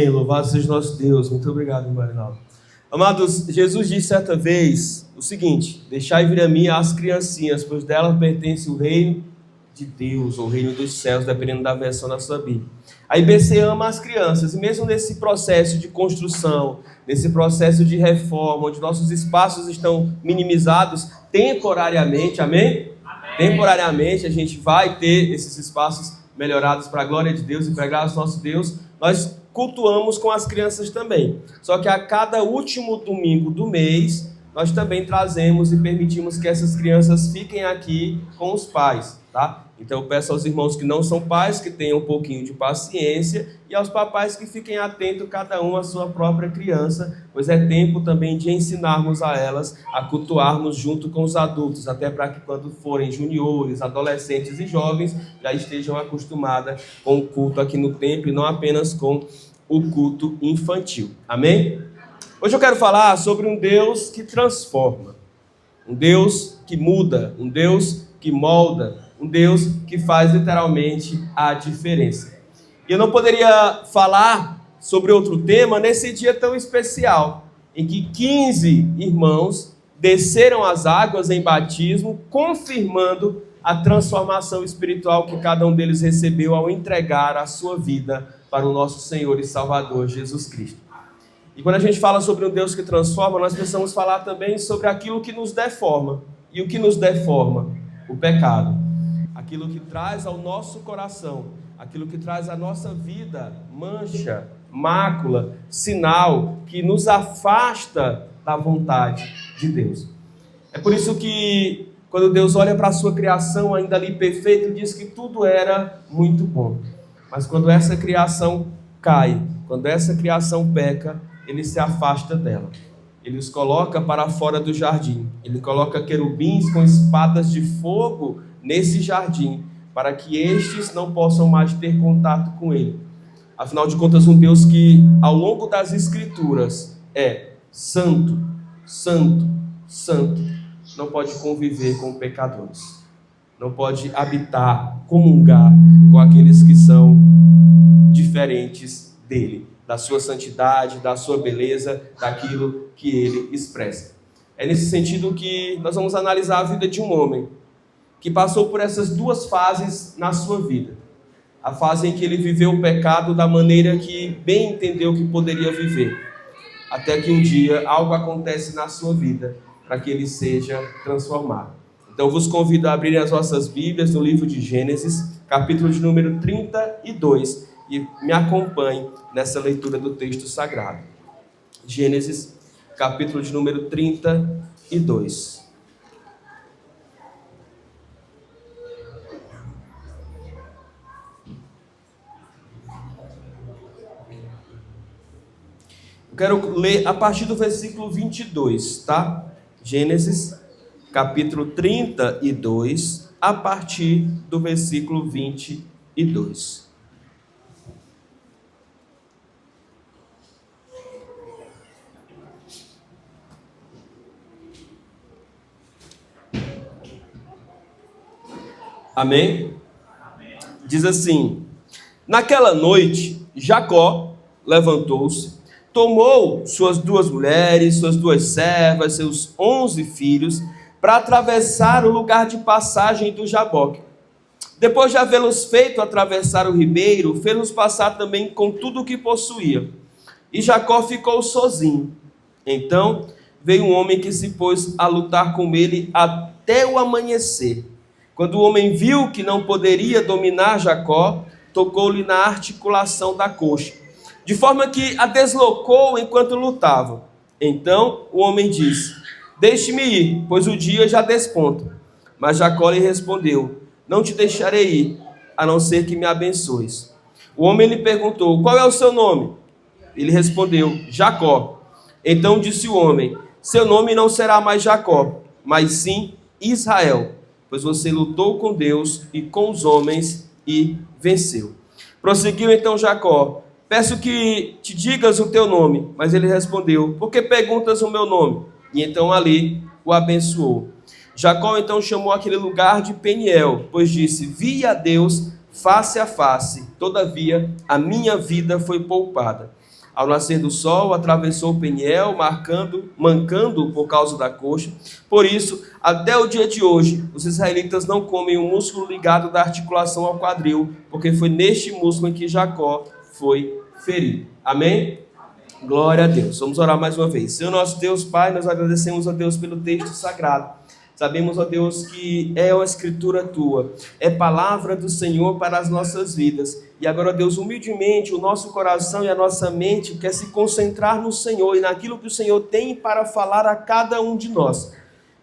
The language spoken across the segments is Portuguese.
Louvado seja nosso Deus. Muito obrigado, Marinaldo. Amados, Jesus disse certa vez o seguinte: deixai vir a mim as criancinhas, pois delas pertence o reino de Deus, ou o reino dos céus, dependendo da versão da sua Bíblia. A IBC ama as crianças, e mesmo nesse processo de construção, nesse processo de reforma, onde nossos espaços estão minimizados temporariamente, amém? Temporariamente a gente vai ter esses espaços melhorados para a glória de Deus e para a graça do nosso Deus. Nós cultuamos com as crianças também. Só que a cada último domingo do mês, nós também trazemos e permitimos que essas crianças fiquem aqui com os pais, tá? Então eu peço aos irmãos que não são pais, que tenham um pouquinho de paciência, e aos papais que fiquem atentos, cada um à sua própria criança, pois é tempo também de ensinarmos a elas a cultuarmos junto com os adultos, até para que quando forem juniores, adolescentes e jovens, já estejam acostumadas com o culto aqui no templo e não apenas com o culto infantil. Amém? Hoje eu quero falar sobre um Deus que transforma, um Deus que muda, um Deus que molda, um Deus que faz literalmente a diferença. E eu não poderia falar sobre outro tema nesse dia tão especial, em que 15 irmãos desceram as águas em batismo, confirmando a transformação espiritual que cada um deles recebeu ao entregar a sua vida para o nosso Senhor e Salvador Jesus Cristo. E quando a gente fala sobre um Deus que transforma, nós precisamos falar também sobre aquilo que nos deforma. E o que nos deforma? O pecado. Aquilo que traz ao nosso coração, aquilo que traz à nossa vida mancha, mácula, sinal que nos afasta da vontade de Deus. É por isso que quando Deus olha para a sua criação ainda ali perfeita, diz que tudo era muito bom. Mas quando essa criação cai, quando essa criação peca, ele se afasta dela. Ele os coloca para fora do jardim. Ele coloca querubins com espadas de fogo nesse jardim, para que estes não possam mais ter contato com ele. Afinal de contas, um Deus que, ao longo das Escrituras, é santo, santo, santo, não pode conviver com pecadores. Não pode habitar, comungar com aqueles que são diferentes dele, da sua santidade, da sua beleza, daquilo que ele expressa. É nesse sentido que nós vamos analisar a vida de um homem que passou por essas duas fases na sua vida. A fase em que ele viveu o pecado da maneira que bem entendeu que poderia viver, até que um dia algo acontece na sua vida para que ele seja transformado. Então eu vos convido a abrirem as vossas Bíblias no livro de Gênesis, capítulo de número 32, e me acompanhe nessa leitura do texto sagrado. Gênesis, capítulo de número 32. Eu quero ler a partir do versículo 22, tá? Gênesis, capítulo 32, a partir do versículo 22. Amém? Diz assim: naquela noite, Jacó levantou-se, tomou suas 2 mulheres, suas 2 servas, seus 11 filhos, para atravessar o lugar de passagem do Jaboque. Depois de havê-los feito atravessar o ribeiro, fez-los passar também com tudo o que possuía. E Jacó ficou sozinho. Então veio um homem que se pôs a lutar com ele até o amanhecer. Quando o homem viu que não poderia dominar Jacó, tocou-lhe na articulação da coxa, de forma que a deslocou enquanto lutava. Então o homem disse: deixe-me ir, pois o dia já desponta. Mas Jacó lhe respondeu: não te deixarei ir, a não ser que me abençoes. O homem lhe perguntou: qual é o seu nome? Ele respondeu: Jacó. Então disse o homem: seu nome não será mais Jacó, mas sim Israel, pois você lutou com Deus e com os homens e venceu. Prosseguiu então Jacó: peço que te digas o teu nome. Mas ele respondeu: por que perguntas o meu nome? E então ali o abençoou. Jacó então chamou aquele lugar de Peniel, pois disse: vi a Deus face a face, todavia a minha vida foi poupada. Ao nascer do sol, atravessou o Peniel, mancando por causa da coxa. Por isso, até o dia de hoje, os israelitas não comem o músculo ligado da articulação ao quadril, porque foi neste músculo em que Jacó foi ferido. Amém? Glória a Deus. Vamos orar mais uma vez. Senhor nosso Deus, Pai, nós agradecemos a Deus pelo texto sagrado. Sabemos, ó Deus, que é uma escritura tua, é palavra do Senhor para as nossas vidas. E agora, Deus, humildemente, o nosso coração e a nossa mente quer se concentrar no Senhor e naquilo que o Senhor tem para falar a cada um de nós.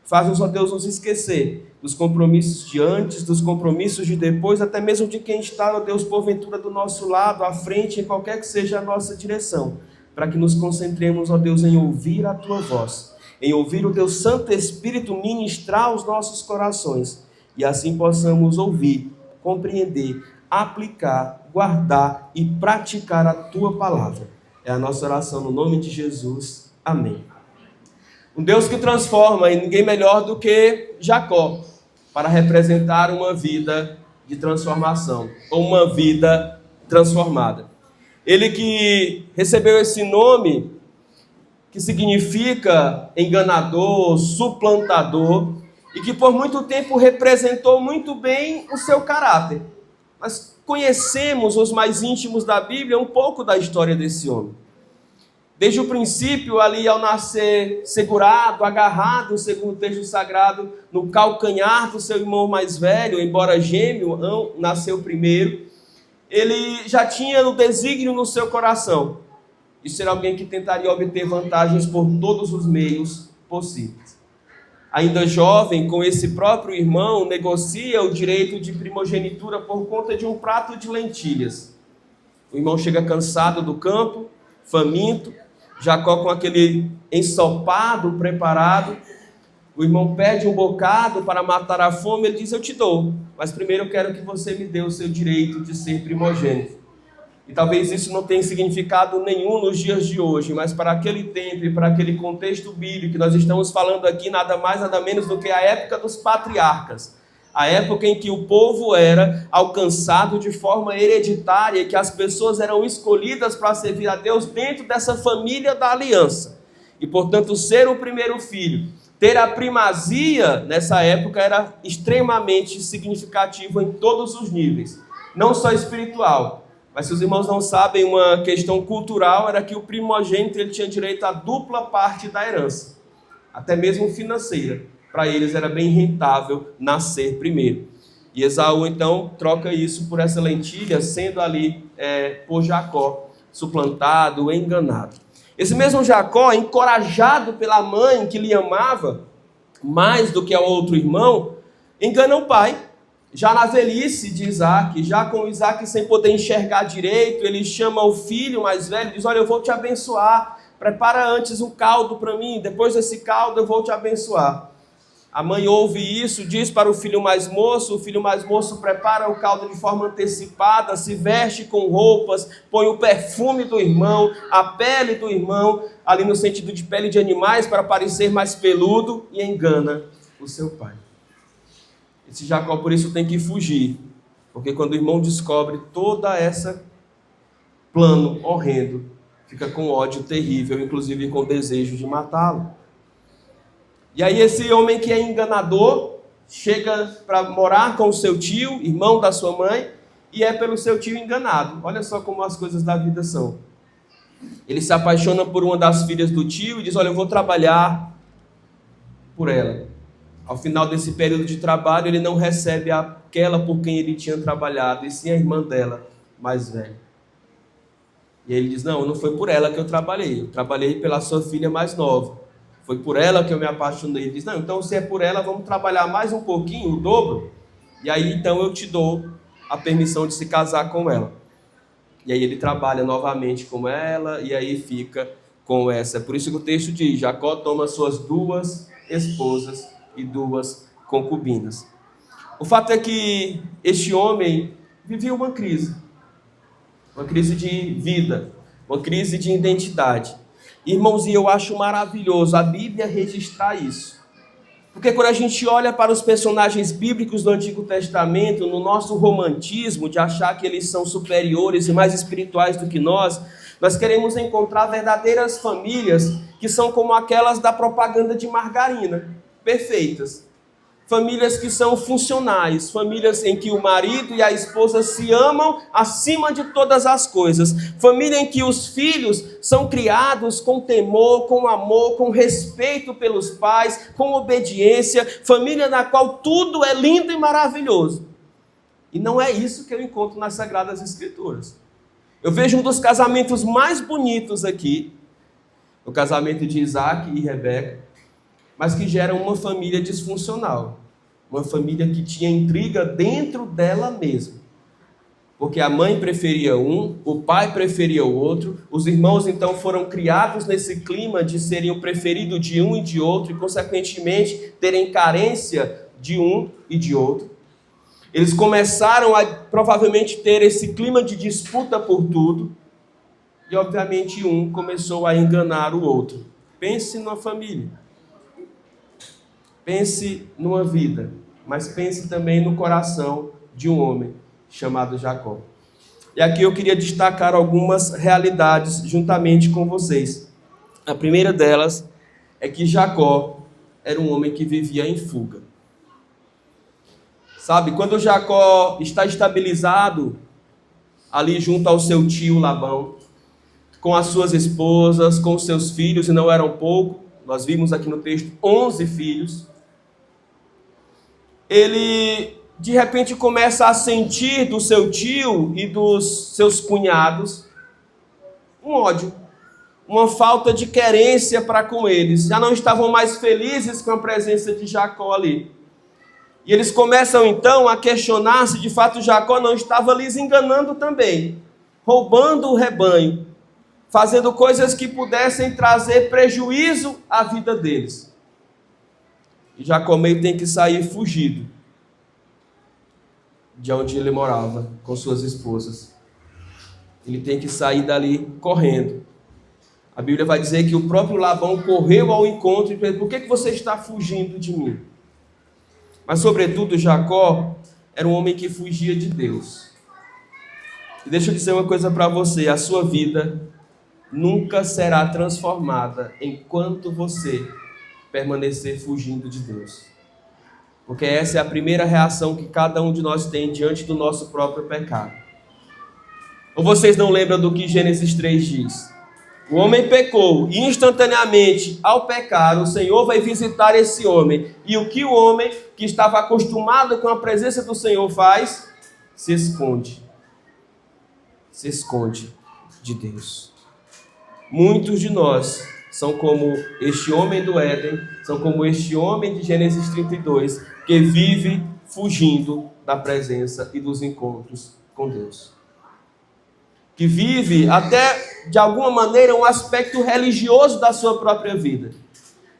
Faz-nos, ó Deus, nos esquecer dos compromissos de antes, dos compromissos de depois, até mesmo de quem está, ó Deus, porventura do nosso lado, à frente, em qualquer que seja a nossa direção, para que nos concentremos, ó Deus, em ouvir a tua voz, em ouvir o teu Santo Espírito ministrar os nossos corações, e assim possamos ouvir, compreender, aplicar, guardar e praticar a tua palavra. É a nossa oração no nome de Jesus. Amém. Um Deus que transforma, e ninguém melhor do que Jacó, para representar uma vida de transformação, ou uma vida transformada. Ele que recebeu esse nome, que significa enganador, suplantador, e que por muito tempo representou muito bem o seu caráter. Mas conhecemos, os mais íntimos da Bíblia, um pouco da história desse homem. Desde o princípio, ali ao nascer segurado, agarrado, segundo o texto sagrado, no calcanhar do seu irmão mais velho, embora gêmeo, nasceu primeiro, ele já tinha no desígnio no seu coração de ser alguém que tentaria obter vantagens por todos os meios possíveis. Ainda jovem, com esse próprio irmão, negocia o direito de primogenitura por conta de um prato de lentilhas. O irmão chega cansado do campo, faminto, Jacó com aquele ensopado preparado. O irmão pede um bocado para matar a fome, ele diz: eu te dou, mas primeiro eu quero que você me dê o seu direito de ser primogênito. E talvez isso não tenha significado nenhum nos dias de hoje, mas para aquele tempo e para aquele contexto bíblico que nós estamos falando aqui, nada mais, nada menos do que a época dos patriarcas. A época em que o povo era alcançado de forma hereditária e que as pessoas eram escolhidas para servir a Deus dentro dessa família da aliança. E, portanto, ser o primeiro filho, ter a primazia nessa época era extremamente significativo em todos os níveis. Não só espiritual, mas se os irmãos não sabem, uma questão cultural era que o primogênito ele tinha direito à dupla parte da herança, até mesmo financeira. Para eles era bem rentável nascer primeiro. E Esaú então troca isso por essa lentilha, sendo ali por Jacó suplantado, enganado. Esse mesmo Jacó, encorajado pela mãe que lhe amava mais do que ao outro irmão, engana o pai. Já na velhice de Isaac, já com Isaac sem poder enxergar direito, ele chama o filho mais velho e diz: olha, eu vou te abençoar, prepara antes um caldo para mim, depois desse caldo eu vou te abençoar. A mãe ouve isso, diz para o filho mais moço prepara o caldo de forma antecipada, se veste com roupas, põe o perfume do irmão, a pele do irmão, ali no sentido de pele de animais, para parecer mais peludo, e engana o seu pai. Esse Jacó, por isso, tem que fugir, porque quando o irmão descobre toda essa plano horrendo, fica com ódio terrível, inclusive com desejo de matá-lo. E aí esse homem que é enganador, chega para morar com o seu tio, irmão da sua mãe, e é pelo seu tio enganado. Olha só como as coisas da vida são. Ele se apaixona por uma das filhas do tio e diz: olha, eu vou trabalhar por ela. Ao final desse período de trabalho, ele não recebe aquela por quem ele tinha trabalhado, e sim a irmã dela, mais velha. E ele diz: não foi por ela que eu trabalhei pela sua filha mais nova. Foi por ela que eu me apaixonei. Ele diz: não, então se é por ela, vamos trabalhar mais um pouquinho, o dobro, e aí então eu te dou a permissão de se casar com ela. E aí ele trabalha novamente com ela, e aí fica com essa. É por isso que o texto diz: Jacó toma suas 2 esposas e 2 concubinas. O fato é que este homem vivia uma crise de vida, uma crise de identidade. Irmãos, e eu acho maravilhoso a Bíblia registrar isso. Porque quando a gente olha para os personagens bíblicos do Antigo Testamento, no nosso romantismo de achar que eles são superiores e mais espirituais do que nós Nós queremos encontrar verdadeiras famílias que são como aquelas da propaganda de margarina, perfeitas. Famílias que são funcionais, famílias em que o marido e a esposa se amam acima de todas as coisas. Família em que os filhos são criados com temor, com amor, com respeito pelos pais, com obediência. Família na qual tudo é lindo e maravilhoso. E não é isso que eu encontro nas Sagradas Escrituras. Eu vejo um dos casamentos mais bonitos aqui, o casamento de Isaac e Rebeca, mas que gera uma família disfuncional. Uma família que tinha intriga dentro dela mesma. Porque a mãe preferia um, o pai preferia o outro, os irmãos então foram criados nesse clima de serem o preferido de um e de outro, e consequentemente terem carência de um e de outro. Eles começaram a provavelmente ter esse clima de disputa por tudo, e obviamente um começou a enganar o outro. Pense numa família. Pense numa vida, mas pense também no coração de um homem chamado Jacó. E aqui eu queria destacar algumas realidades juntamente com vocês. A primeira delas é que Jacó era um homem que vivia em fuga. Sabe, quando Jacó está estabilizado ali junto ao seu tio Labão, com as suas esposas, com os seus filhos, e não eram poucos, nós vimos aqui no texto 11 filhos, ele de repente começa a sentir do seu tio e dos seus cunhados um ódio, uma falta de querência para com eles. Já não estavam mais felizes com a presença de Jacó ali. E eles começam então a questionar se de fato Jacó não estava lhes enganando também, roubando o rebanho, fazendo coisas que pudessem trazer prejuízo à vida deles. E Jacó meio tem que sair fugido de onde ele morava com suas esposas. Ele tem que sair dali correndo. A Bíblia vai dizer que o próprio Labão correu ao encontro e perguntou: por que você está fugindo de mim? Mas sobretudo Jacó era um homem que fugia de Deus. E deixa eu dizer uma coisa para você: a sua vida nunca será transformada enquanto você permanecer fugindo de Deus. Porque essa é a primeira reação que cada um de nós tem diante do nosso próprio pecado. Ou vocês não lembram do que Gênesis 3 diz? O homem pecou e instantaneamente ao pecar o Senhor vai visitar esse homem. E o que o homem que estava acostumado com a presença do Senhor faz? Se esconde. Se esconde de Deus. Muitos de nós são como este homem do Éden, são como este homem de Gênesis 32, que vive fugindo da presença e dos encontros com Deus. Que vive até, de alguma maneira, um aspecto religioso da sua própria vida.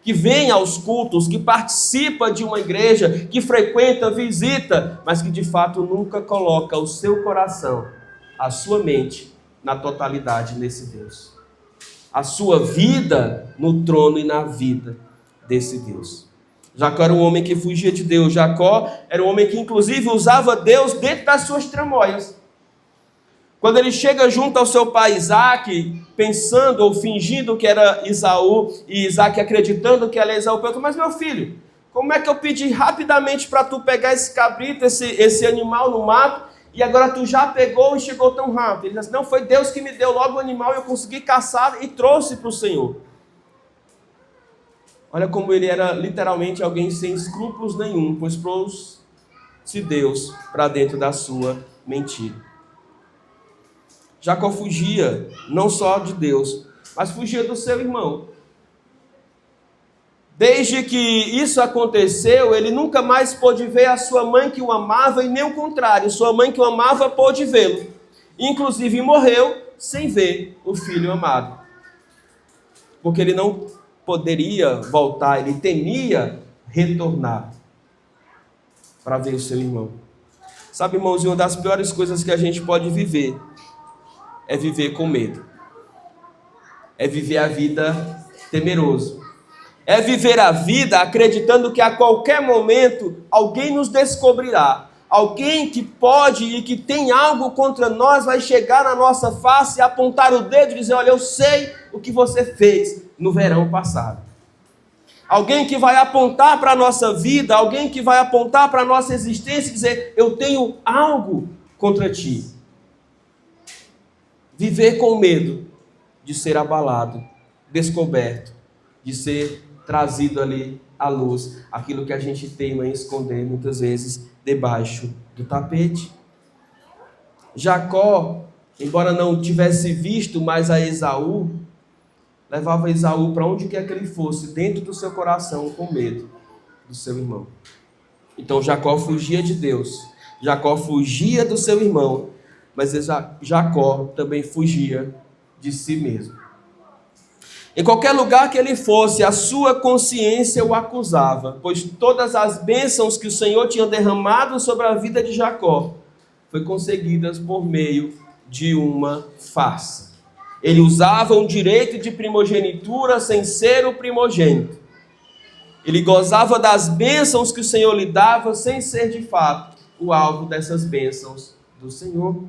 Que vem aos cultos, que participa de uma igreja, que frequenta, visita, mas que de fato nunca coloca o seu coração, a sua mente, na totalidade nesse Deus. A sua vida no trono e na vida desse Deus. Jacó era um homem que fugia de Deus. Jacó era um homem que inclusive usava Deus dentro das suas tramóias. Quando ele chega junto ao seu pai Isaac, pensando ou fingindo que era Esaú, e Isaac acreditando que era Esaú, pergunta: mas meu filho, como é que eu pedi rapidamente para tu pegar esse cabrito, esse animal no mato, e agora tu já pegou e chegou tão rápido? Ele diz: não, foi Deus que me deu logo o animal e eu consegui caçar e trouxe para o Senhor. Olha como ele era literalmente alguém sem escrúpulos nenhum, pois trouxe Deus para dentro da sua mentira. Jacó fugia não só de Deus, mas fugia do seu irmão. Desde que isso aconteceu, ele nunca mais pôde ver a sua mãe que o amava, e nem o contrário, sua mãe que o amava pôde vê-lo. Inclusive morreu sem ver o filho amado. Porque ele não poderia voltar, ele temia retornar para ver o seu irmão. Sabe, irmãos, uma das piores coisas que a gente pode viver é viver com medo. É viver a vida temeroso. É viver a vida acreditando que a qualquer momento alguém nos descobrirá. Alguém que pode e que tem algo contra nós vai chegar na nossa face e apontar o dedo e dizer: olha, eu sei o que você fez no verão passado. Alguém que vai apontar para a nossa vida, alguém que vai apontar para a nossa existência e dizer: eu tenho algo contra ti. Viver com medo de ser abalado, descoberto, de ser trazido ali à luz, aquilo que a gente teima em esconder muitas vezes debaixo do tapete. Jacó, embora não tivesse visto mais a Esaú, levava Esaú para onde quer que ele fosse, dentro do seu coração, com medo do seu irmão. Então Jacó fugia de Deus, Jacó fugia do seu irmão, mas Jacó também fugia de si mesmo. Em qualquer lugar que ele fosse, a sua consciência o acusava, pois todas as bênçãos que o Senhor tinha derramado sobre a vida de Jacó foi conseguidas por meio de uma farsa. Ele usava um direito de primogenitura sem ser o primogênito. Ele gozava das bênçãos que o Senhor lhe dava sem ser de fato o alvo dessas bênçãos do Senhor.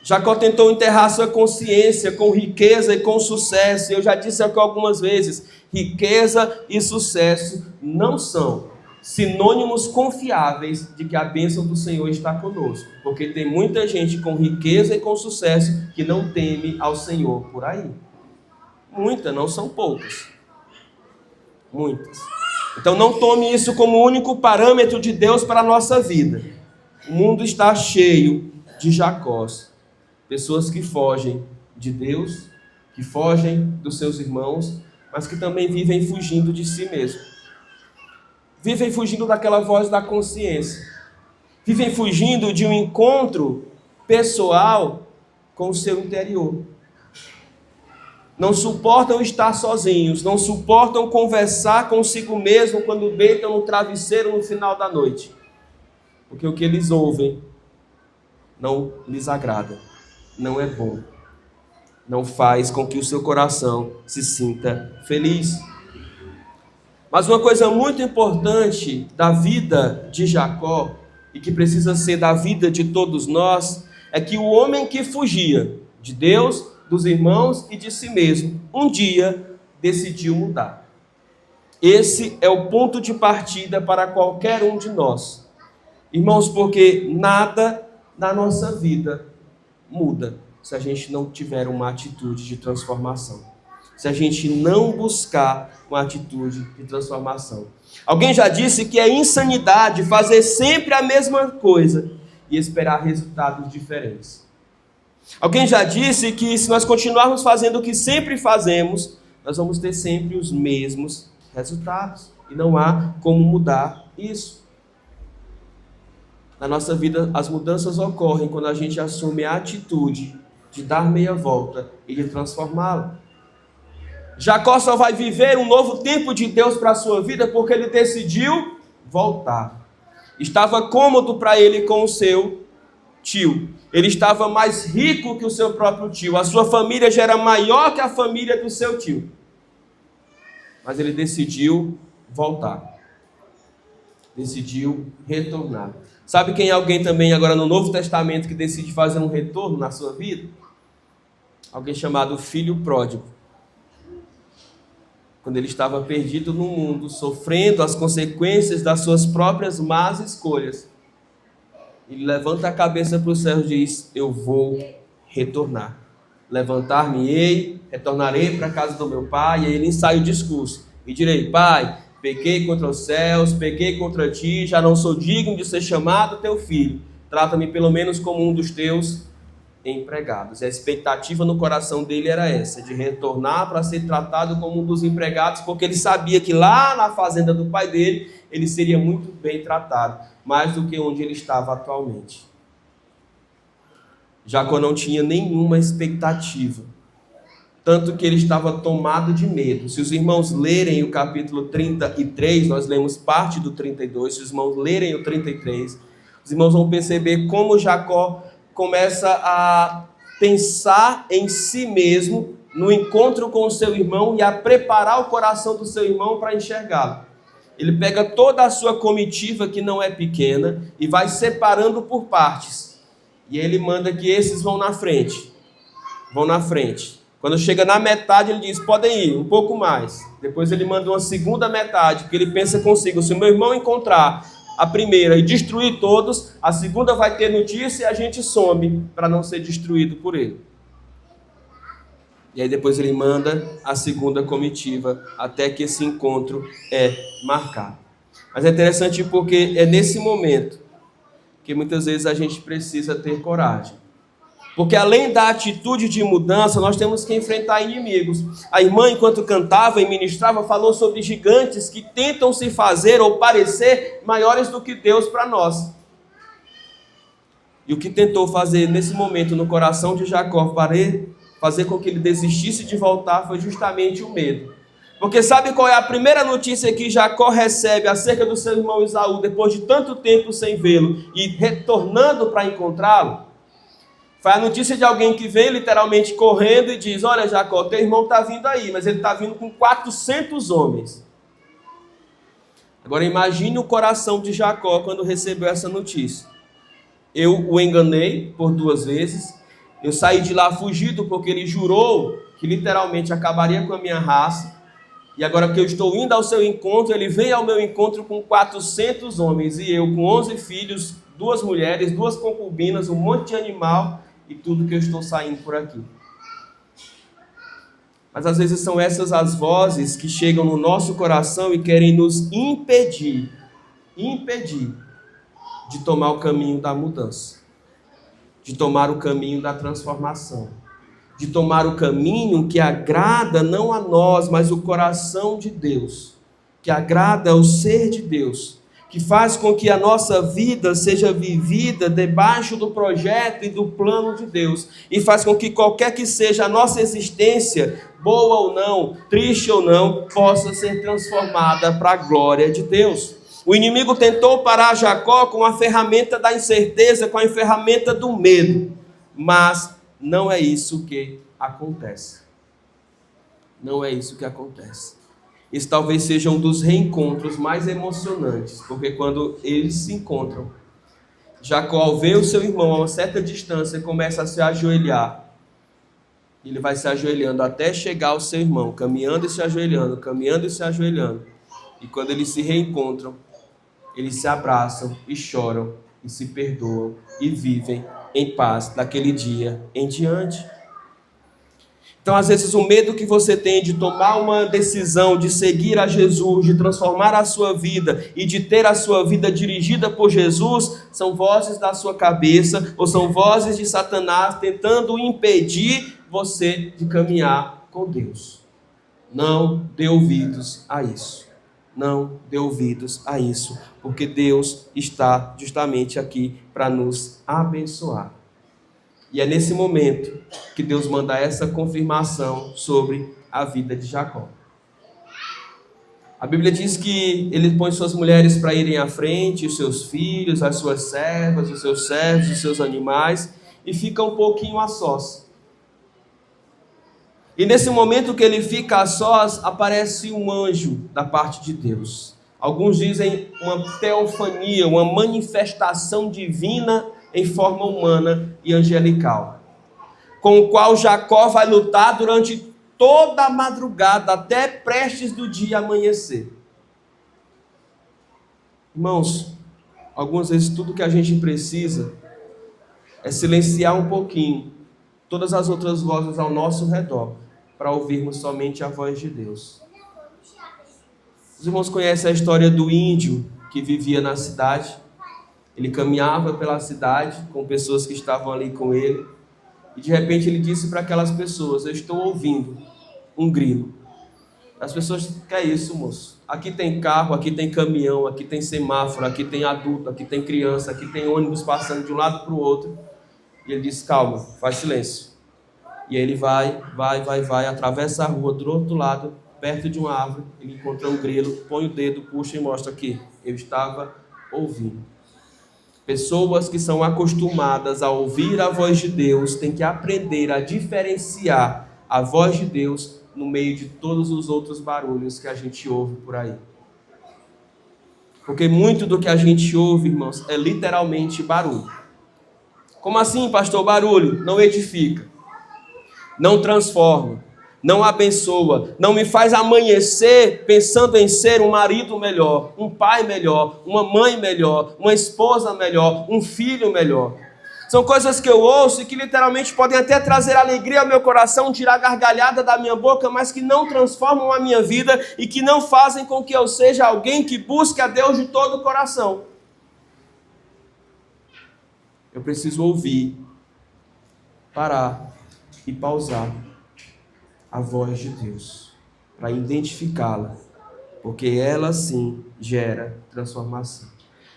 Jacó tentou enterrar sua consciência com riqueza e com sucesso. Eu já disse aqui algumas vezes, riqueza e sucesso não são sinônimos confiáveis de que a bênção do Senhor está conosco. Porque tem muita gente com riqueza e com sucesso que não teme ao Senhor por aí. Muitas, não são poucas. Muitas. Então não tome isso como o único parâmetro de Deus para a nossa vida. O mundo está cheio de Jacós. Pessoas que fogem de Deus, que fogem dos seus irmãos, mas que também vivem fugindo de si mesmo. Vivem fugindo daquela voz da consciência. Vivem fugindo de um encontro pessoal com o seu interior. Não suportam estar sozinhos, não suportam conversar consigo mesmo quando deitam no travesseiro no final da noite. Porque o que eles ouvem não lhes agrada. Não é bom, não faz com que o seu coração se sinta feliz. Mas uma coisa muito importante da vida de Jacó, e que precisa ser da vida de todos nós, é que o homem que fugia de Deus, dos irmãos e de si mesmo, um dia decidiu mudar. Esse é o ponto de partida para qualquer um de nós. Irmãos, porque nada na nossa vida muda se a gente não tiver uma atitude de transformação. Se a gente não buscar uma atitude de transformação. Alguém já disse que é insanidade fazer sempre a mesma coisa e esperar resultados diferentes. Alguém já disse que se nós continuarmos fazendo o que sempre fazemos, nós vamos ter sempre os mesmos resultados. E não há como mudar isso. Na nossa vida, as mudanças ocorrem quando a gente assume a atitude de dar meia volta e de transformá-la. Jacó só vai viver um novo tempo de Deus para a sua vida porque ele decidiu voltar. Estava cômodo para ele com o seu tio. Ele estava mais rico que o seu próprio tio. A sua família já era maior que a família do seu tio. Mas ele decidiu voltar. Decidiu retornar. Sabe quem é alguém também agora no Novo Testamento que decide fazer um retorno na sua vida? Alguém chamado filho pródigo. Quando ele estava perdido no mundo, sofrendo as consequências das suas próprias más escolhas, ele levanta a cabeça para o céu e diz: eu vou retornar. Levantar-me-ei, retornarei para a casa do meu pai. E aí ele ensaia o discurso. E direi: pai, pequei contra os céus, pequei contra ti, já não sou digno de ser chamado teu filho. Trata-me pelo menos como um dos teus empregados. A expectativa no coração dele era essa, de retornar para ser tratado como um dos empregados, porque ele sabia que lá na fazenda do pai dele, ele seria muito bem tratado, mais do que onde ele estava atualmente. Jacó não tinha nenhuma expectativa, tanto que ele estava tomado de medo. Se os irmãos lerem o capítulo 33, nós lemos parte do 32, se os irmãos lerem o 33, os irmãos vão perceber como Jacó começa a pensar em si mesmo, no encontro com o seu irmão, e a preparar o coração do seu irmão para enxergá-lo. ele pega toda a sua comitiva, que não é pequena, e vai separando por partes. E ele manda que esses vão na frente. Vão na frente. Quando chega na metade, ele diz, podem ir, um pouco mais. Depois ele manda uma segunda metade, porque ele pensa consigo, se o meu irmão encontrar a primeira e destruir todos, a segunda vai ter notícia e a gente some para não ser destruído por ele. E aí depois ele manda a segunda comitiva, até que esse encontro é marcado. Mas é interessante porque é nesse momento que muitas vezes a gente precisa ter coragem. Porque além da atitude de mudança, nós temos que enfrentar inimigos. A irmã, enquanto cantava e ministrava, falou sobre gigantes que tentam se fazer ou parecer maiores do que Deus para nós. E o que tentou fazer nesse momento no coração de Jacó para fazer com que ele desistisse de voltar foi justamente o medo. Porque sabe qual é a primeira notícia que Jacó recebe acerca do seu irmão Esaú, depois de tanto tempo sem vê-lo e retornando para encontrá-lo? Foi a notícia de alguém que vem literalmente correndo e diz, olha Jacó, teu irmão está vindo aí, mas ele está vindo com 400 homens. Agora imagine o coração de Jacó quando recebeu essa notícia. Eu o enganei por 2 vezes, eu saí de lá fugido porque ele jurou que literalmente acabaria com a minha raça, e agora que eu estou indo ao seu encontro, ele vem ao meu encontro com 400 homens, e eu com 11 filhos, 2 mulheres, 2 concubinas, um monte de animal, e tudo que eu estou saindo por aqui. Mas às vezes são essas as vozes que chegam no nosso coração e querem nos impedir de tomar o caminho da mudança, de tomar o caminho da transformação, de tomar o caminho que agrada não a nós, mas o coração de Deus, que agrada o ser de Deus, que faz com que a nossa vida seja vivida debaixo do projeto e do plano de Deus, e faz com que qualquer que seja a nossa existência, boa ou não, triste ou não, possa ser transformada para a glória de Deus. O inimigo tentou parar Jacó com a ferramenta da incerteza, com a ferramenta do medo, mas não é isso que acontece. Não é isso que acontece. Esse talvez seja um dos reencontros mais emocionantes, porque quando eles se encontram, Jacó, ao ver o seu irmão a uma certa distância, começa a se ajoelhar. Ele vai se ajoelhando até chegar ao seu irmão, caminhando e se ajoelhando, caminhando e se ajoelhando. E quando eles se reencontram, eles se abraçam e choram e se perdoam e vivem em paz daquele dia em diante. Então, às vezes, o medo que você tem de tomar uma decisão, de seguir a Jesus, de transformar a sua vida e de ter a sua vida dirigida por Jesus, são vozes da sua cabeça ou são vozes de Satanás tentando impedir você de caminhar com Deus. Não dê ouvidos a isso. Não dê ouvidos a isso, porque Deus está justamente aqui para nos abençoar. E é nesse momento que Deus manda essa confirmação sobre a vida de Jacó. A Bíblia diz que ele põe suas mulheres para irem à frente, os seus filhos, as suas servas, os seus servos, os seus animais, e fica um pouquinho a sós. E nesse momento que ele fica a sós, aparece um anjo da parte de Deus. Alguns dizem uma teofania, uma manifestação divina em forma humana e angelical, com o qual Jacó vai lutar durante toda a madrugada, até prestes do dia amanhecer. Irmãos, algumas vezes tudo que a gente precisa é silenciar um pouquinho todas as outras vozes ao nosso redor, para ouvirmos somente a voz de Deus. Os irmãos conhecem a história do índio que vivia na cidade. Ele caminhava pela cidade com pessoas que estavam ali com ele, e de repente ele disse para aquelas pessoas: eu estou ouvindo um grilo. As pessoas: que é isso, moço? Aqui tem carro, aqui tem caminhão, aqui tem semáforo, aqui tem adulto, aqui tem criança, aqui tem ônibus passando de um lado para o outro. E ele disse: calma, faz silêncio. E aí ele vai, atravessa a rua do outro lado, perto de uma árvore, ele encontra um grilo, põe o dedo, puxa e mostra aqui: eu estava ouvindo. Pessoas que são acostumadas a ouvir a voz de Deus têm que aprender a diferenciar a voz de Deus no meio de todos os outros barulhos que a gente ouve por aí. Porque muito do que a gente ouve, irmãos, é literalmente barulho. Como assim, pastor? Barulho não edifica, não transforma, não abençoa, não me faz amanhecer pensando em ser um marido melhor, um pai melhor, uma mãe melhor, uma esposa melhor, um filho melhor. São coisas que eu ouço e que literalmente podem até trazer alegria ao meu coração, tirar a gargalhada da minha boca, mas que não transformam a minha vida e que não fazem com que eu seja alguém que busque a Deus de todo o coração. Eu preciso ouvir, parar e pausar a voz de Deus, para identificá-la, porque ela sim gera transformação.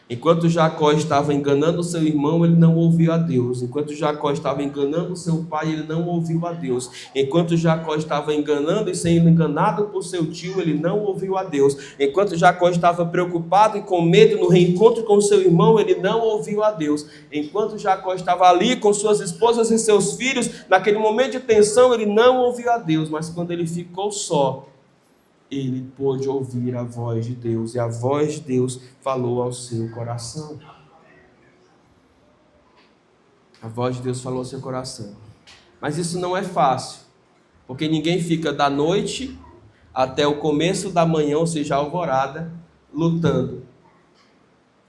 Enquanto Jacó estava enganando seu irmão, ele não ouviu a Deus. Enquanto Jacó estava enganando seu pai, ele não ouviu a Deus. Enquanto Jacó estava enganando e sendo enganado por seu tio, ele não ouviu a Deus. Enquanto Jacó estava preocupado e com medo no reencontro com seu irmão, ele não ouviu a Deus. Enquanto Jacó estava ali com suas esposas e seus filhos, naquele momento de tensão, ele não ouviu a Deus. Mas quando ele ficou só, ele pôde ouvir a voz de Deus, e a voz de Deus falou ao seu coração. A voz de Deus falou ao seu coração. Mas isso não é fácil, porque ninguém fica da noite até o começo da manhã, ou seja, a alvorada, lutando,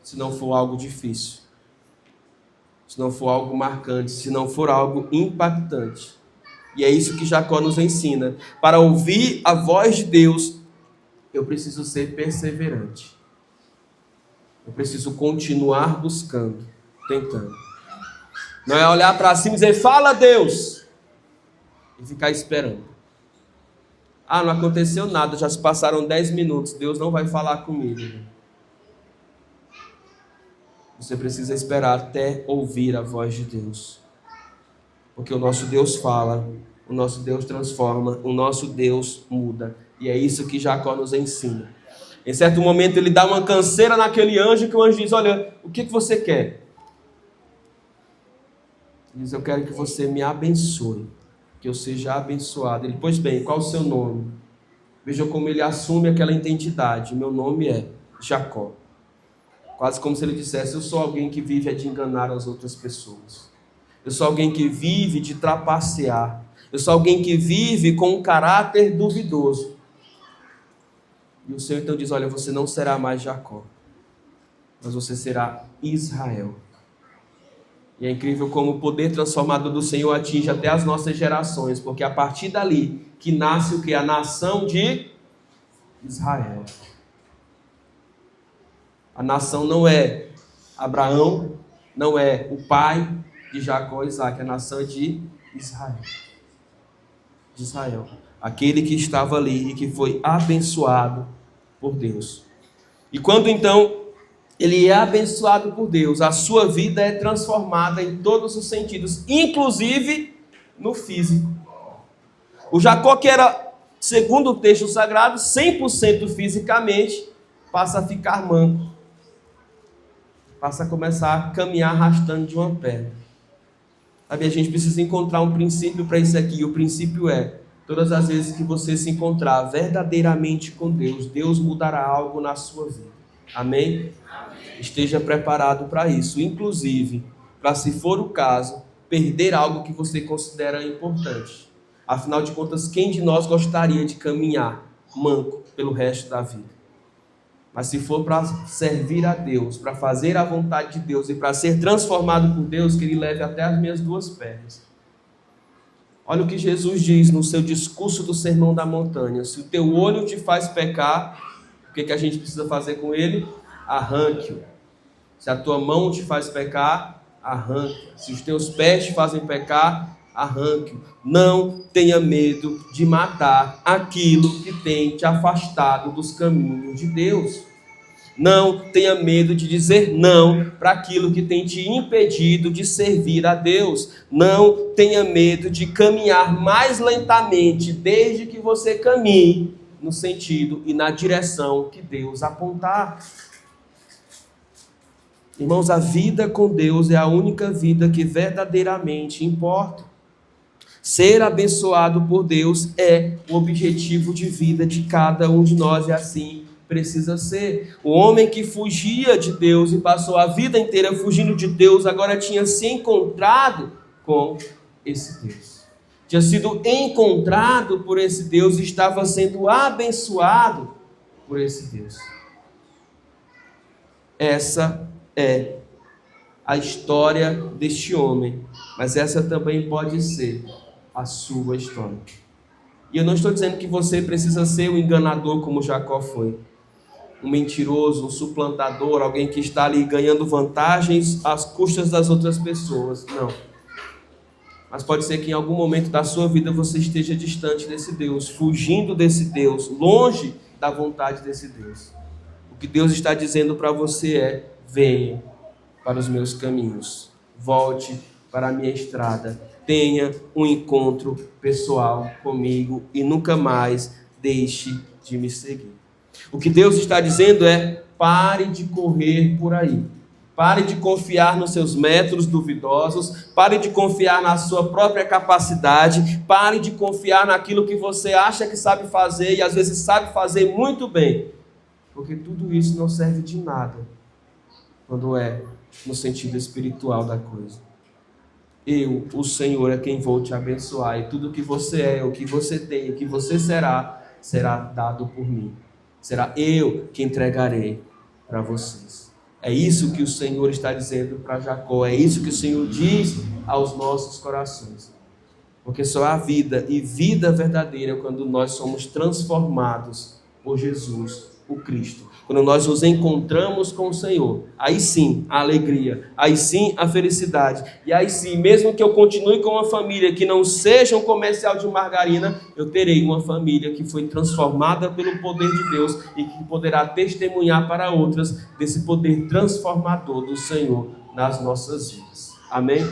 se não for algo difícil, se não for algo marcante, se não for algo impactante. E é isso que Jacó nos ensina. Para ouvir a voz de Deus, eu preciso ser perseverante. Eu preciso continuar buscando, tentando. Não é olhar para cima e dizer, fala Deus, e ficar esperando. Ah, não aconteceu nada, já se passaram 10 minutos, Deus não vai falar comigo. Você precisa esperar até ouvir a voz de Deus. Porque o nosso Deus fala, o nosso Deus transforma, o nosso Deus muda. E é isso que Jacó nos ensina. Em certo momento ele dá uma canseira naquele anjo, que o anjo diz, olha, o que você quer? Ele diz, eu quero que você me abençoe, que eu seja abençoado. Ele, pois bem, qual o seu nome? Veja como ele assume aquela identidade. Meu nome é Jacó. Quase como se ele dissesse, eu sou alguém que vive de enganar as outras pessoas. Eu sou alguém que vive de trapacear. Eu sou alguém que vive com um caráter duvidoso. E o Senhor então diz, olha, você não será mais Jacó, mas você será Israel. E é incrível como o poder transformador do Senhor atinge até as nossas gerações, porque a partir dali que nasce o que? A nação de Israel. A nação não é Abraão, não é o pai de Jacó e Isaac, a nação é de Israel. De Israel. Aquele que estava ali e que foi abençoado por Deus. E quando então ele é abençoado por Deus, a sua vida é transformada em todos os sentidos, inclusive no físico. O Jacó, que era, segundo o texto sagrado, 100% fisicamente, passa a ficar manco. Passa a começar a caminhar arrastando de uma perna. Sabe, a gente precisa encontrar um princípio para isso aqui. O princípio é, todas as vezes que você se encontrar verdadeiramente com Deus, Deus mudará algo na sua vida. Amém? Amém. Esteja preparado para isso. Inclusive, para, se for o caso, perder algo que você considera importante. Afinal de contas, quem de nós gostaria de caminhar manco pelo resto da vida? Mas se for para servir a Deus, para fazer a vontade de Deus e para ser transformado por Deus, que Ele leve até as minhas duas pernas. Olha o que Jesus diz no seu discurso do Sermão da Montanha. Se o teu olho te faz pecar, o que a gente precisa fazer com ele? Arranque-o. Se a tua mão te faz pecar, arranque-o. Se os teus pés te fazem pecar, arranque-o. Não tenha medo de matar aquilo que tem te afastado dos caminhos de Deus. Não tenha medo de dizer não para aquilo que tem te impedido de servir a Deus. Não tenha medo de caminhar mais lentamente, desde que você caminhe no sentido e na direção que Deus apontar. Irmãos, a vida com Deus é a única vida que verdadeiramente importa. Ser abençoado por Deus é o objetivo de vida de cada um de nós, e assim precisa ser. O homem que fugia de Deus e passou a vida inteira fugindo de Deus, agora tinha se encontrado com esse Deus. Tinha sido encontrado por esse Deus e estava sendo abençoado por esse Deus. Essa é a história deste homem, mas essa também pode ser a sua história. E eu não estou dizendo que você precisa ser um enganador como Jacó foi, um mentiroso, um suplantador, alguém que está ali ganhando vantagens às custas das outras pessoas. Não. Mas pode ser que em algum momento da sua vida você esteja distante desse Deus, fugindo desse Deus, longe da vontade desse Deus. O que Deus está dizendo para você é: venha para os meus caminhos, volte para a minha estrada, tenha um encontro pessoal comigo e nunca mais deixe de me seguir. O que Deus está dizendo é: pare de correr por aí. Pare de confiar nos seus métodos duvidosos, pare de confiar na sua própria capacidade, pare de confiar naquilo que você acha que sabe fazer e às vezes sabe fazer muito bem, porque tudo isso não serve de nada quando é no sentido espiritual da coisa. Eu, o Senhor, é quem vou te abençoar, e tudo que você é, o que você tem, o que você será, será dado por mim. Será eu que entregarei para vocês. É isso que o Senhor está dizendo para Jacó, é isso que o Senhor diz aos nossos corações. Porque só há vida, e vida verdadeira, quando nós somos transformados por Jesus, o Cristo. Quando nós nos encontramos com o Senhor, aí sim a alegria, aí sim a felicidade, e aí sim, mesmo que eu continue com uma família que não seja um comercial de margarina, eu terei uma família que foi transformada pelo poder de Deus e que poderá testemunhar para outras desse poder transformador do Senhor nas nossas vidas. Amém?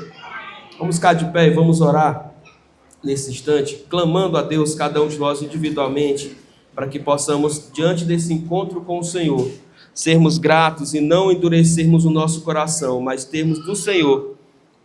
Vamos ficar de pé e vamos orar nesse instante, clamando a Deus, cada um de nós individualmente, para que possamos, diante desse encontro com o Senhor, sermos gratos e não endurecermos o nosso coração, mas termos do Senhor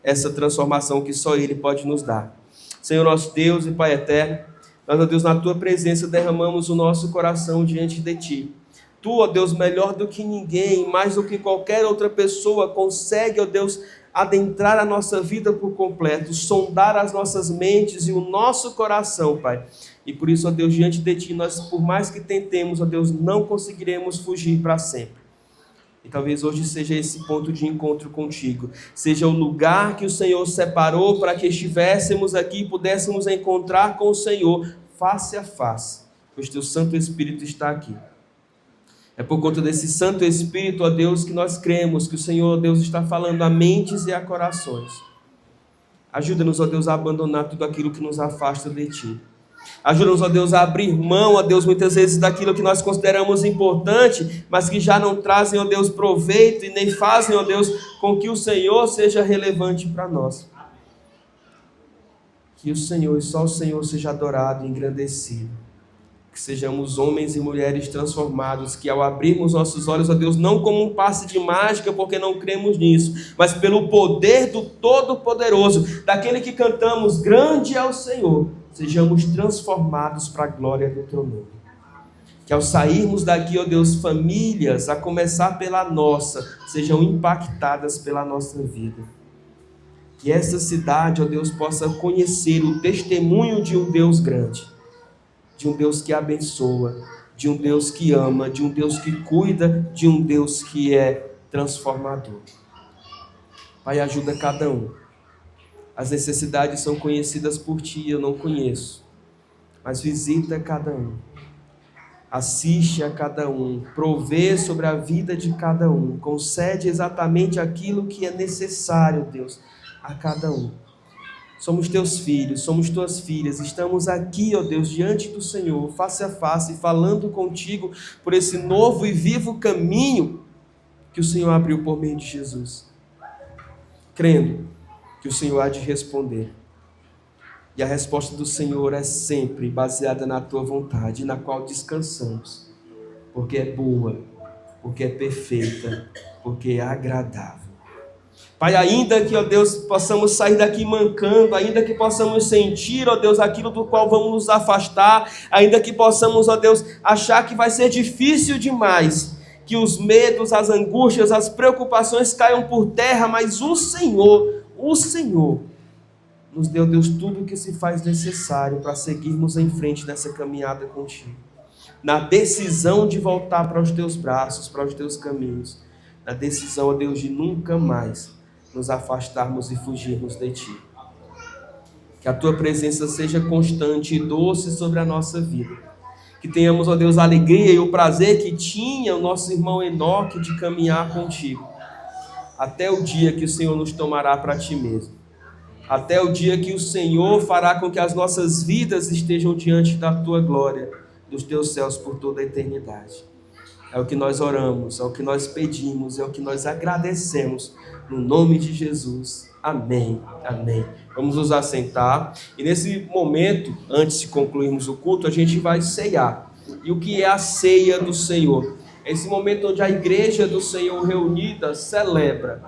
essa transformação que só Ele pode nos dar. Senhor nosso Deus e Pai eterno, nós, ó Deus, na Tua presença derramamos o nosso coração diante de Ti. Tu, ó Deus, melhor do que ninguém, mais do que qualquer outra pessoa, consegue, ó Deus, adentrar a nossa vida por completo, sondar as nossas mentes e o nosso coração, Pai. E por isso, ó Deus, diante de Ti, nós, por mais que tentemos, ó Deus, não conseguiremos fugir para sempre. E talvez hoje seja esse ponto de encontro contigo, seja o lugar que o Senhor separou para que estivéssemos aqui e pudéssemos encontrar com o Senhor face a face, pois Teu Santo Espírito está aqui. É por conta desse Santo Espírito, ó Deus, que nós cremos que o Senhor, ó Deus, está falando a mentes e a corações. Ajuda-nos, ó Deus, a abandonar tudo aquilo que nos afasta de Ti. Ajuda-nos, ó Deus, a abrir mão, ó Deus, muitas vezes daquilo que nós consideramos importante, mas que já não trazem, ó Deus, proveito e nem fazem, ó Deus, com que o Senhor seja relevante para nós. Que o Senhor e só o Senhor seja adorado e engrandecido. Que sejamos homens e mulheres transformados, que ao abrirmos nossos olhos, ó Deus, não como um passe de mágica, porque não cremos nisso, mas pelo poder do Todo-Poderoso, daquele que cantamos, grande é o Senhor, sejamos transformados para a glória do Teu nome. Que ao sairmos daqui, ó Deus, famílias, a começar pela nossa, sejam impactadas pela nossa vida. Que essa cidade, ó Deus, possa conhecer o testemunho de um Deus grande, de um Deus que abençoa, de um Deus que ama, de um Deus que cuida, de um Deus que é transformador. Pai, ajuda cada um. As necessidades são conhecidas por Ti, eu não conheço, mas visita cada um, assiste a cada um, provê sobre a vida de cada um, concede exatamente aquilo que é necessário, Deus, a cada um. Somos Teus filhos, somos Tuas filhas, estamos aqui, ó Deus, diante do Senhor, face a face, falando contigo por esse novo e vivo caminho que o Senhor abriu por meio de Jesus, crendo que o Senhor há de responder. E a resposta do Senhor é sempre baseada na Tua vontade, na qual descansamos, porque é boa, porque é perfeita, porque é agradável. Pai, ainda que, ó Deus, possamos sair daqui mancando, ainda que possamos sentir, ó Deus, aquilo do qual vamos nos afastar, ainda que possamos, ó Deus, achar que vai ser difícil demais, que os medos, as angústias, as preocupações caiam por terra, mas o Senhor nos deu, Deus, tudo o que se faz necessário para seguirmos em frente nessa caminhada contigo. Na decisão de voltar para os teus braços, para os teus caminhos, na decisão, ó Deus, de nunca mais nos afastarmos e fugirmos de ti. Que a tua presença seja constante e doce sobre a nossa vida. Que tenhamos, ó Deus, a alegria e o prazer que tinha o nosso irmão Enoque de caminhar contigo, até o dia que o Senhor nos tomará para ti mesmo. Até o dia que o Senhor fará com que as nossas vidas estejam diante da tua glória, dos teus céus por toda a eternidade. É o que nós oramos, é o que nós pedimos, é o que nós agradecemos, no nome de Jesus. Amém, amém. Vamos nos assentar, e nesse momento, antes de concluirmos o culto, a gente vai ceiar. E o que é a ceia do Senhor? É esse momento onde a igreja do Senhor reunida celebra,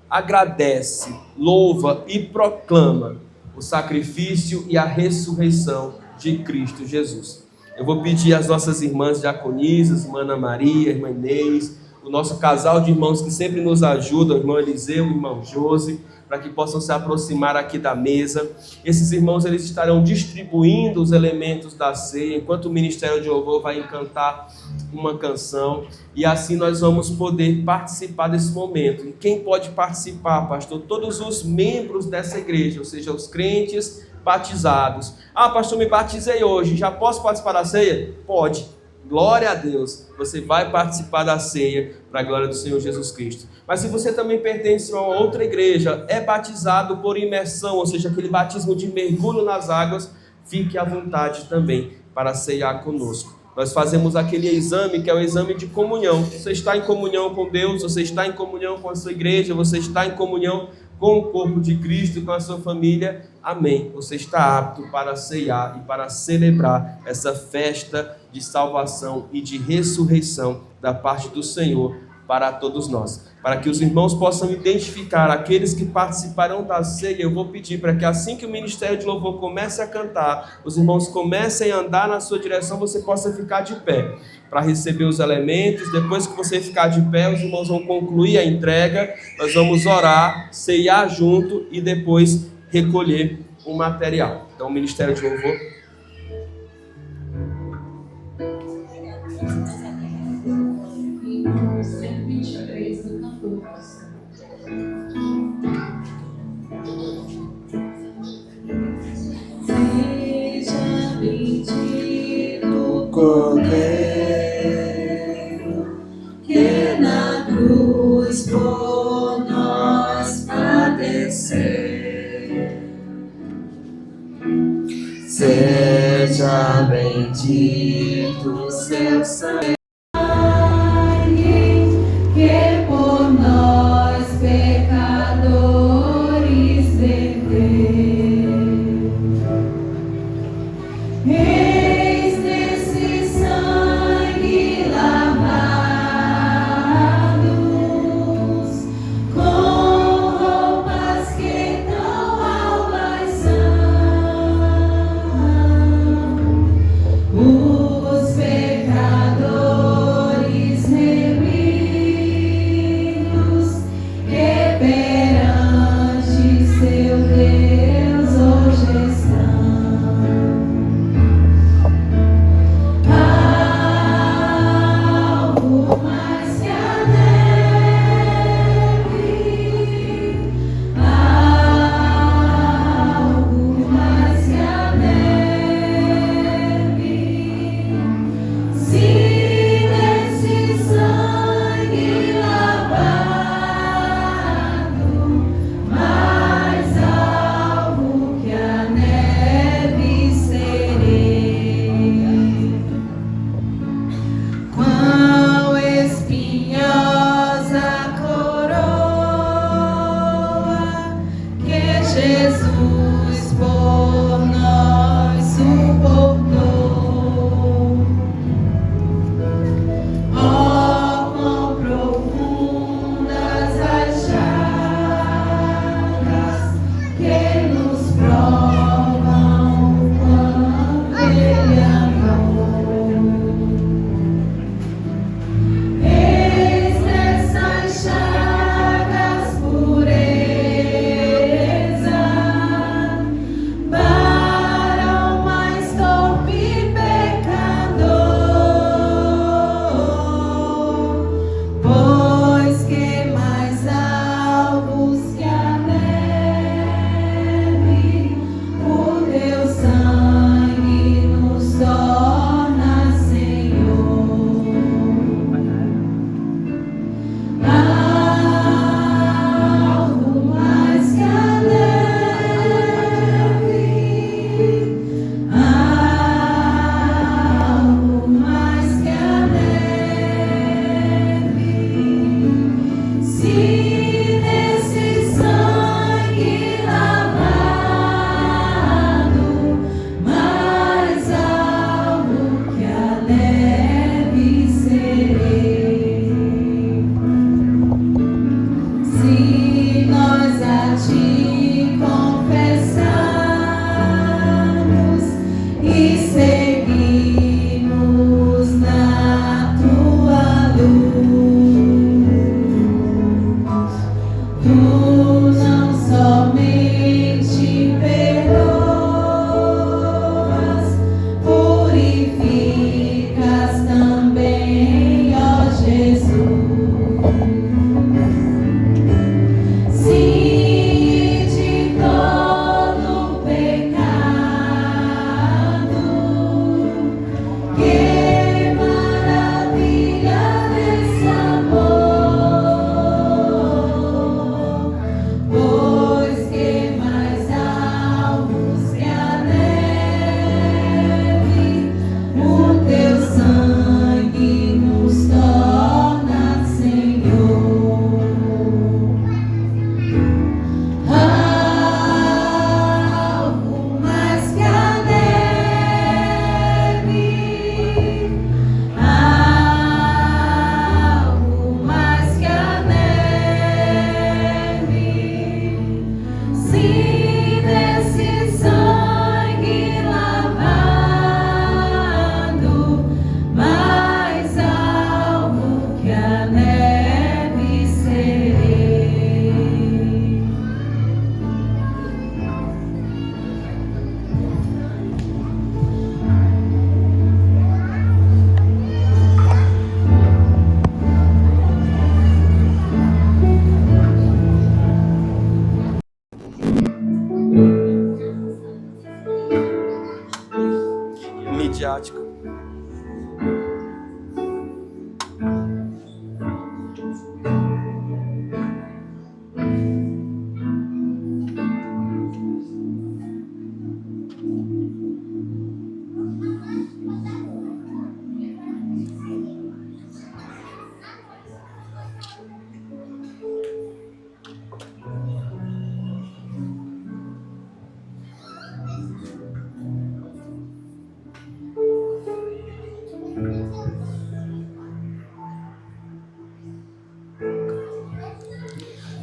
agradece, louva e proclama o sacrifício e a ressurreição de Cristo Jesus. Eu vou pedir às nossas irmãs diaconisas, irmã Ana Maria, irmã Inês, o nosso casal de irmãos que sempre nos ajudam, o irmão Eliseu, o irmão Josi, para que possam se aproximar aqui da mesa. Esses irmãos, eles estarão distribuindo os elementos da ceia, enquanto o Ministério de Louvor vai cantar uma canção, e assim nós vamos poder participar desse momento. E quem pode participar, pastor? Todos os membros dessa igreja, ou seja, os crentes batizados. Ah, pastor, me batizei hoje, já posso participar da ceia? Pode. Glória a Deus, você vai participar da ceia para a glória do Senhor Jesus Cristo. Mas se você também pertence a uma outra igreja, é batizado por imersão, ou seja, aquele batismo de mergulho nas águas, fique à vontade também para ceiar conosco. Nós fazemos aquele exame que é o exame de comunhão. Você está em comunhão com Deus, você está em comunhão com a sua igreja, você está em comunhão com o corpo de Cristo, com a sua família. Amém. Você está apto para ceiar e para celebrar essa festa de salvação e de ressurreição da parte do Senhor para todos nós. Para que os irmãos possam identificar aqueles que participarão da ceia, eu vou pedir para que assim que o Ministério de Louvor comece a cantar, os irmãos comecem a andar na sua direção, você possa ficar de pé para receber os elementos. Depois que você ficar de pé, os irmãos vão concluir a entrega, nós vamos orar, ceiar junto e depois recolher o material. Então, o Ministério de Louvor. Seja bendito Cordeiro, que na cruz por nós padeceu. Seja bendito seu sangue, que por nós pecadores verteu. Eis nesse sangue lavados, com roupas que tão alvas são, os pecadores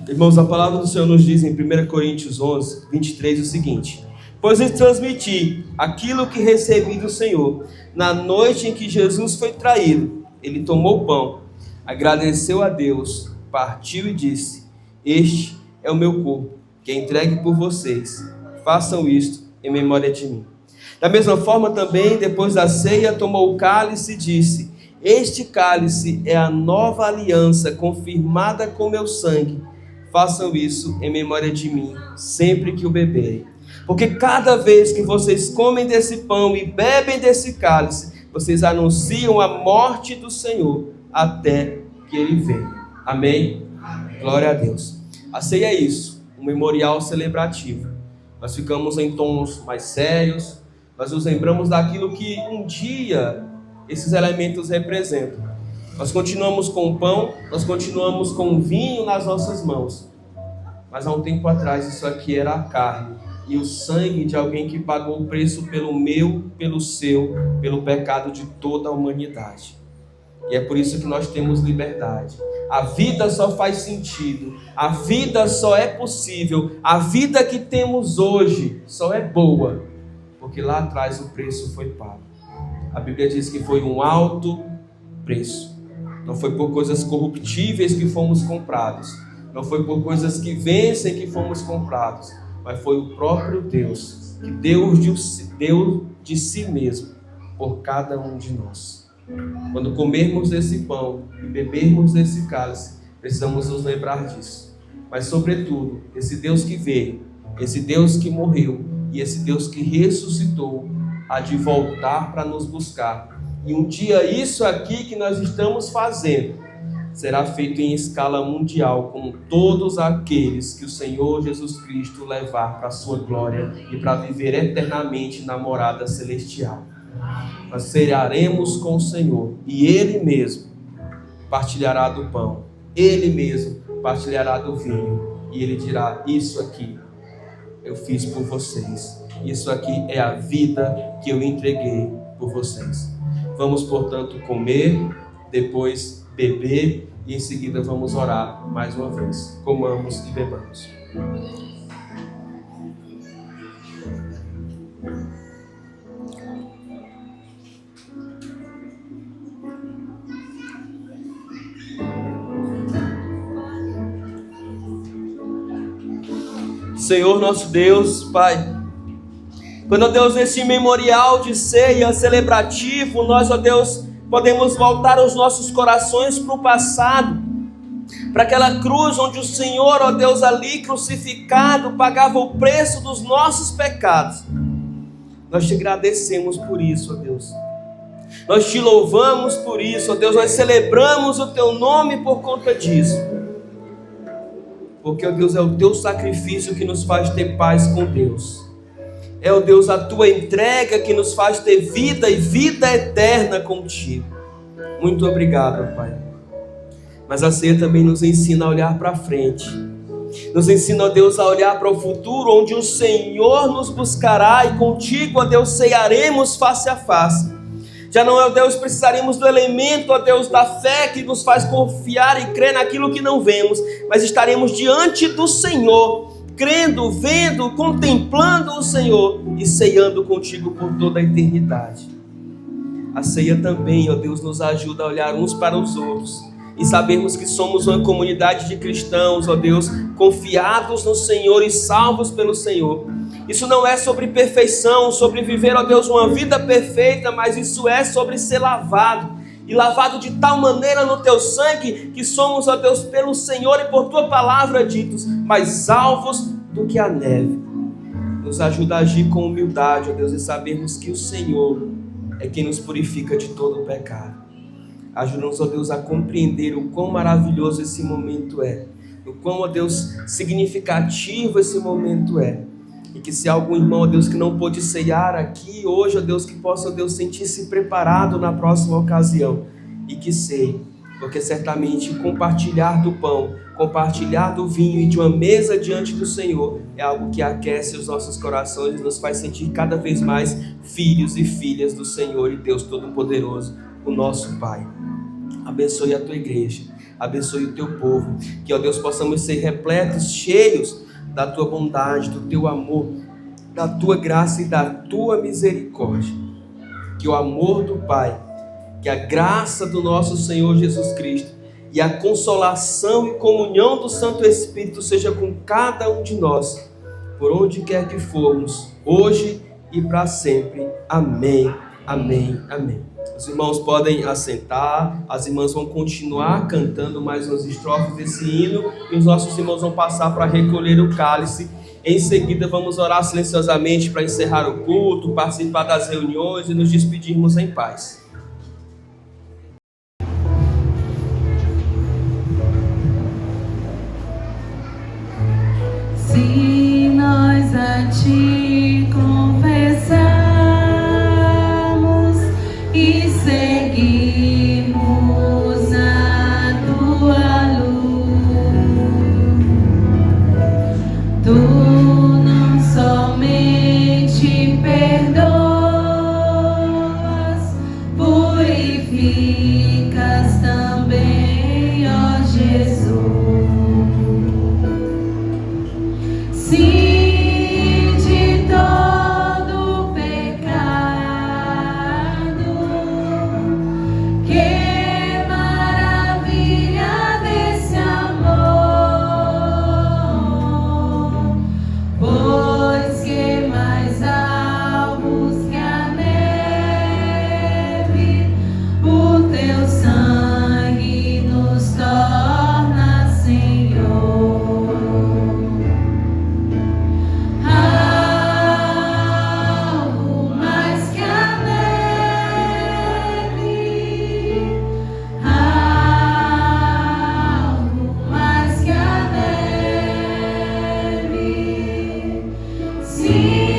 Irmãos, a palavra do Senhor nos diz em 1 Coríntios 11, 23 o seguinte: pois eu transmiti aquilo que recebi do Senhor. Na noite em que Jesus foi traído, ele tomou o pão, agradeceu a Deus, partiu e disse: este é o meu corpo, que é entregue por vocês. Façam isto em memória de mim. Da mesma forma também, depois da ceia, tomou o cálice e disse: este cálice é a nova aliança confirmada com meu sangue. Façam isso em memória de mim, sempre que o beberem. Porque cada vez que vocês comem desse pão e bebem desse cálice, vocês anunciam a morte do Senhor até que Ele venha. Amém? Glória a Deus. A ceia é isso, um memorial celebrativo. Nós ficamos em tons mais sérios, nós nos lembramos daquilo que um dia esses elementos representam. Nós continuamos com o pão, nós continuamos com o vinho nas nossas mãos. Mas há um tempo atrás isso aqui era a carne e o sangue de alguém que pagou o preço pelo meu, pelo seu, pelo pecado de toda a humanidade. E é por isso que nós temos liberdade. A vida só faz sentido, a vida só é possível, a vida que temos hoje só é boa, porque lá atrás o preço foi pago. A Bíblia diz que foi um alto preço. Não foi por coisas corruptíveis que fomos comprados. Não foi por coisas que vencem que fomos comprados. Mas foi o próprio Deus que deu de si mesmo por cada um de nós. Quando comermos esse pão e bebermos desse cálice, precisamos nos lembrar disso. Mas sobretudo, esse Deus que veio, esse Deus que morreu e esse Deus que ressuscitou, há de voltar para nos buscar. E um dia isso aqui que nós estamos fazendo será feito em escala mundial, com todos aqueles que o Senhor Jesus Cristo levar para a sua glória e para viver eternamente na morada celestial. Nós cearemos com o Senhor e Ele mesmo partilhará do pão, Ele mesmo partilhará do vinho e Ele dirá: isso aqui eu fiz por vocês, isso aqui é a vida que eu entreguei por vocês. Vamos, portanto, comer, depois beber e em seguida vamos orar mais uma vez. Comamos e bebamos. Senhor nosso Deus, Pai, quando, ó Deus, nesse memorial de ceia celebrativo, nós, ó Deus, podemos voltar os nossos corações para o passado, para aquela cruz onde o Senhor, ó Deus, ali crucificado, pagava o preço dos nossos pecados. Nós te agradecemos por isso, ó Deus. Nós te louvamos por isso, ó Deus. Nós celebramos o teu nome por conta disso. Porque, ó Deus, é o teu sacrifício que nos faz ter paz com Deus. É, ó Deus, a tua entrega que nos faz ter vida e vida eterna contigo. Muito obrigado, Pai. Mas a ceia também nos ensina a olhar para frente. Nos ensina, ó Deus, a olhar para o futuro, onde o Senhor nos buscará e contigo, ó Deus, cearemos face a face. Já não, ó Deus, precisaremos do elemento, ó Deus, da fé que nos faz confiar e crer naquilo que não vemos, mas estaremos diante do Senhor, crendo, vendo, contemplando o Senhor e ceando contigo por toda a eternidade. A ceia também, ó Deus, nos ajuda a olhar uns para os outros e sabermos que somos uma comunidade de cristãos, ó Deus, confiados no Senhor e salvos pelo Senhor. Isso não é sobre perfeição, sobre viver, ó Deus, uma vida perfeita, mas isso é sobre ser lavado. E lavado de tal maneira no teu sangue, que somos, ó Deus, pelo Senhor e por tua palavra ditos, mais alvos do que a neve. Nos ajuda a agir com humildade, ó Deus, e sabermos que o Senhor é quem nos purifica de todo o pecado. Ajuda-nos, ó Deus, a compreender o quão maravilhoso esse momento é, o quão, ó Deus, significativo esse momento é. E que se há algum irmão, ó Deus, que não pôde ceiar aqui hoje, ó Deus, que possa, ó Deus, sentir-se preparado na próxima ocasião. E que ceie, porque certamente compartilhar do pão, compartilhar do vinho e de uma mesa diante do Senhor é algo que aquece os nossos corações e nos faz sentir cada vez mais filhos e filhas do Senhor e Deus Todo-Poderoso, o nosso Pai. Abençoe a tua igreja, abençoe o teu povo. Que, ó Deus, possamos ser repletos, cheios da tua bondade, do teu amor, da tua graça e da tua misericórdia. Que o amor do Pai, que a graça do nosso Senhor Jesus Cristo e a consolação e comunhão do Santo Espírito seja com cada um de nós, por onde quer que formos, hoje e para sempre. Amém, amém, amém. Os irmãos podem assentar, as irmãs vão continuar cantando mais umas estrofes desse hino e os nossos irmãos vão passar para recolher o cálice. Em seguida vamos orar silenciosamente para encerrar o culto, participar das reuniões e nos despedirmos em paz. Se nós a ti confessamos e seguimos a tua luz, tu não somente perdoas, purificas também, ó Jesus. Sim, de todo pecado, que maravilha desse amor, pois que mais alvos que a neve, o teu sangue nos torna, Senhor. Algo mais que a neve, algo mais que a neve, sim.